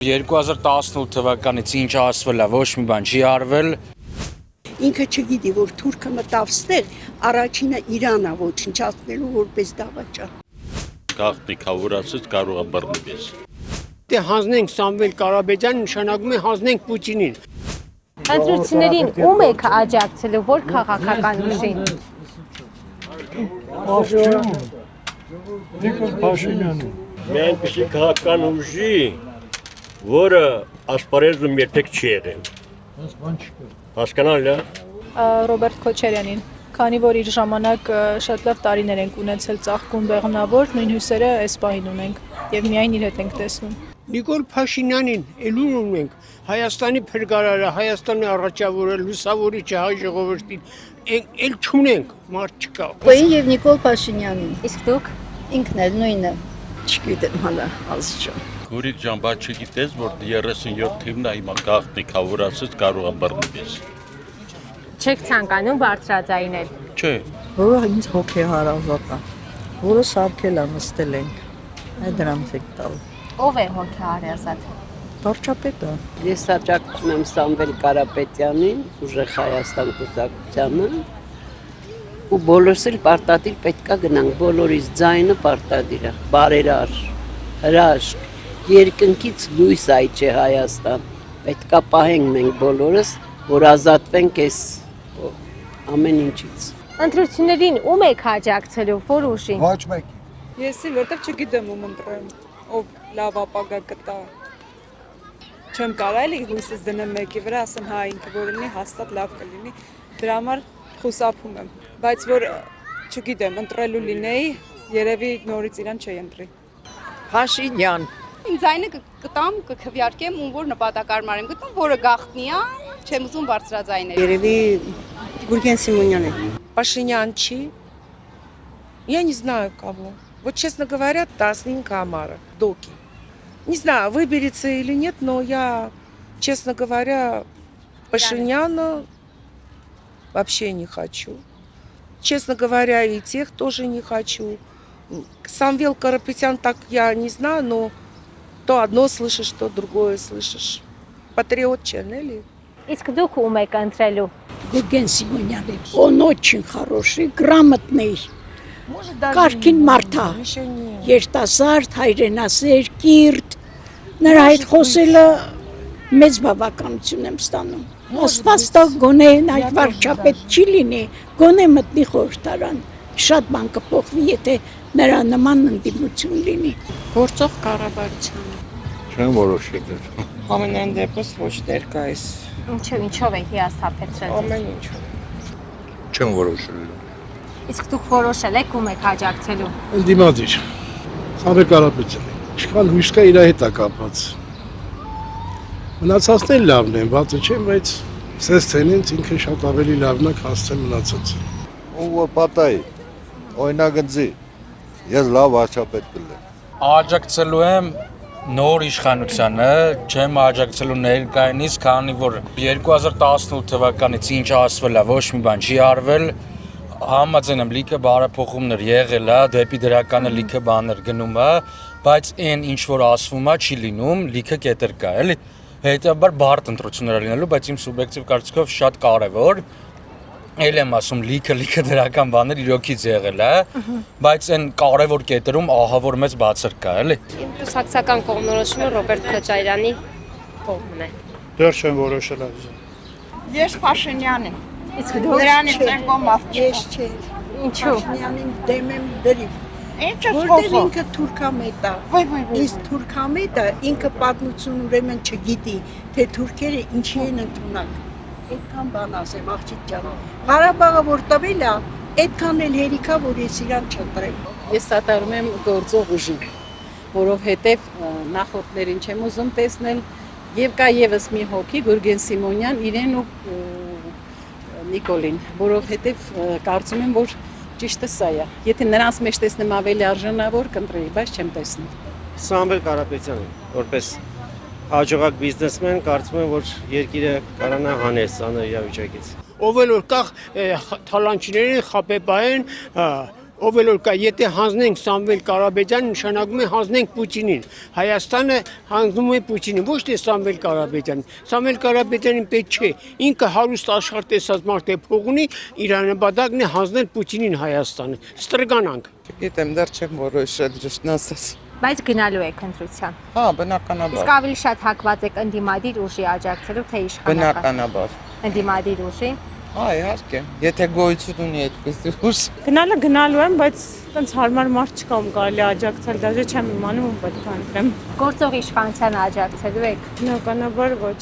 2018 թվականից ինչ ասվել է, ոչ մի բան չի արվել։ Ինքը չգիտի, որ թուրքը մտավ ստեղ, առաջինը Իրանա ոչնչացնելու որպես դավաճան։ Գաղտնիք հավուրացած կարող է բռնվես։ Դե հանձնենք Սամվել Կարապետյանին նշանակում է հանձնենք Պուտինին։ Ընտրություններին ում եք աջակցելու, որ քաղաքական ուժին։ Նիկոլ Փաշինյանին։ Մի այնպիսի քաղաքական ուժի, որը ասպարեզում երբեք չի եղել։ Հասկանալ է։ Ռոբերտ Քոչարյանին, քանի որ իր ժամանակ շատ լավ տարիներ ենք ունեցել ծաղկուն բեղմնավոր, նույն հույսերը այս պահին ունենք եւ միայն իր հետ ենք տեսնում։ Նիկոլ Փաշինյանին ելույթ ունենք Հայաստանի փրկարարը, Հայաստանի առաջավորը, լուսավորիչը հայ ժողովրդին, էլ չունենք, մարդ չկա։ Պոյին եւ Նիկոլ Փաշինյանին։ Իսկ դուք Ինքն էլ նույնը։ Չգիտեմ հալա ազիջան։ Գուրիկ ջան, բայց չգիտես, որ 37 թիվն է հիմա գաղտնիք հավուրացած կարող է բռնվես։ չեք ցանկանում բարձրաձայնել։ Չէ։ Որը ինձ հոգեհարազատ է, որը սարքել է նստել ենք, այդ դրանց եք տալ։ Ով է հոգեհարազատ։ Վարչապետը։ Ես աջակցում եմ Սամվել Կարապետյանին, Ուժեղ Հայաստան կուսակցությանը, ու բոլորս էլ պարտադիր պետքա գնանք, բոլորիս ձայնը պարտադիր է, բարերար, հրաշք, երկնքից լույս այ չէ Հայաստան, պետքա պահենք մենք բոլորս, որ ազատվենք այս ամեն ինչից։ Ընտրություններին ում եք աջակցելու, որ ուժին։ Ոչ մեկ։ Ես որտեղ չգիտեմ ում ընտրեմ, ով լավ ապագա կտա։ Չեմ կարող էլի հույսս դնեմ մեկի վրա, ասեմ հա ինքը որ լինի հաստատ լավ կլինի, դրա համար խուսափում եմ, բայց որ չգիտեմ, ընտրելու լինեի, երևի նորից իրան չի ընտրի։ Փաշինյան։ Ինձ այնը կտամ, կքվյարկեմ, ում որ նպատակարար եմ գտնում, որը գաղտնի է, չեմ ուզում բարձրաձայնել։ Երևի Գուրգեն Սիմոնյանն է։ Пашинян чи? Я не знаю кого. Вот, честно говоря, Тасненька Амара, Доки. Не знаю, выберется или нет, но я, честно говоря, Пашиняна вообще не хочу. Честно говоря, и тех тоже не хочу. Самвел Карапетян так я не знаю, но то одно слышишь, то другое слышишь. Патриот Ченели. Իսկ դուք ում եք ընտրելու։ Գուրգեն Սիմոնյանին, он очень хороший, грамотный, Կարքին մարդ է, երիտասարդ, հայրենասեր, կիրթ, նրա հետ խոսելը մեծ բավականություն եմ ստանում։ Աստված տա գոնե այդ վարչապետ չի լինի, գոնե մտնի խորհրդարան, շատ բան կփոխվի, եթե նրա նման ընդդիմություն լինի։ Գործող կառավարությանը։ Չեմ որոշել։ Ամենայն դեպս ոչ ներկայիս։ Ինչով եք հիասթափեցրել։ Ամեն ինչով։ Չեմ որոշել։ Իսկ դուք որոշել եք ում եք աջակցելու։ Ընդդիմադիր։ Սամվել Կարապետյան։ Ինչքան հույս կա իր հետ է կապած։ Մնացածն էլ լավն են, բացը չեմ, բայց սենց ցենից ինքը շատ ավելի լավն է, քան ցեն մնացած։ Ով պատահի, օրինագծի, ես լավ վարչապետ կլինեմ։ Աջակցելու եմ նոր իշխանությանը, չեմ աջակցելու ներկայինից, քանի որ 2018 թվականից ինչ ասվել է, ոչ մի բան չի արվել, համաձայն եմ լիքը բարեփոխումներ եղել է, դեպի դրականը լիքը բաներ գնում է, բայց այն ինչ որ ասվում է չի լինում, լիքը կետեր կա, էլի։ Հետևաբար բարդ ընտրություններ լինելու, բայց իմ սուբյեկտիվ կարծիքով շատ կարևոր Էլ եմ ասում լիքը դրական բաներ իրոքից եղել է, բայց այն կարևոր կետերում ահավոր մեծ բացր կա, էլի։ Իմ կուսակցական կողմնորոշումը Ռոբերտ Քոչարյանի կողմն է։ Դեռ չեմ որոշել այս։ Ես Փաշինյանին։ Իսկ դուք Դրանից են կոմավ։ Ես չէ։ ինչու։ Փաշինյանին դեմ եմ դրիվ։ Ինչ Որտեղ ինքը թուրքամետ է։ Իսկ թուրքամետը ինքը պատմություն ուրեմն չգիտի, թե թուրքերը ինչի են ընդունակ։ Այդքան բան ասեմ, աղջիկ ջան։ Ղարաբաղը որ տվել է, այդքան էլ հերիքա, որ ես իրան չընտրեմ։ Ես սատարում եմ գործող ուժին, որովհետև նախորդներին չեմ ուզում տեսնել, եւ կա եւս մի հոգի Գուրգեն Սիմոնյան, իրեն ու Նիկոլին, որովհետև կարծում եմ, որ ճիշտը սա է։ Եթե նրանց մեջ տեսնեմ ավելի արժանավոր կընտրեի, բայց չեմ տեսնում։ Սամվել Կարապետյանը, որպես հաջողակ բիզնեսմեն, կարծում եմ, որ երկիրը կարանա հանես անհրաժեշտ վիճակից։ Ով էլ որ կախ թալանչիներին խապեպային ով էլ որ կա, եթե հանձնենք Սամվել Կարապետյանին, նշանակում է հանձնենք Պուտինին։ Հայաստանը հանձնում է Պուտինին, ոչ թե Սամվել Կարապետյանին։ Սամվել Կարապետյանին պետք չէ, ինքը հարուստ աշխարհ տեսած մարդ է, փող ունի, իր նպատակն է հանձնել Պուտինին Հայաստանը։ Ստրկանանք։ Գիտեմ, դեռ չեմ որոշել ճիշտն ասած։ Բայց գնալու եք ընտրության։ Հա, բնականաբար։ Իսկ ավելի շատ հակված եք ընդդիմադիր ուժի աջակցելու, թե իշխանական։ Բնականաբար։ Ընդդիմադիր ուժի։ Հա, իհարկե։ Եթե գոյություն ունի այդպեսի ուժ։ Գնալու եմ, բայց այնց հարմար մարդ չկա, ում կարելի աջակցել, դաժե չեմ իմանում ում պետք է ընտրեմ։ Գործող իշխանությանը աջակցելու եք։ Բնականաբար ոչ։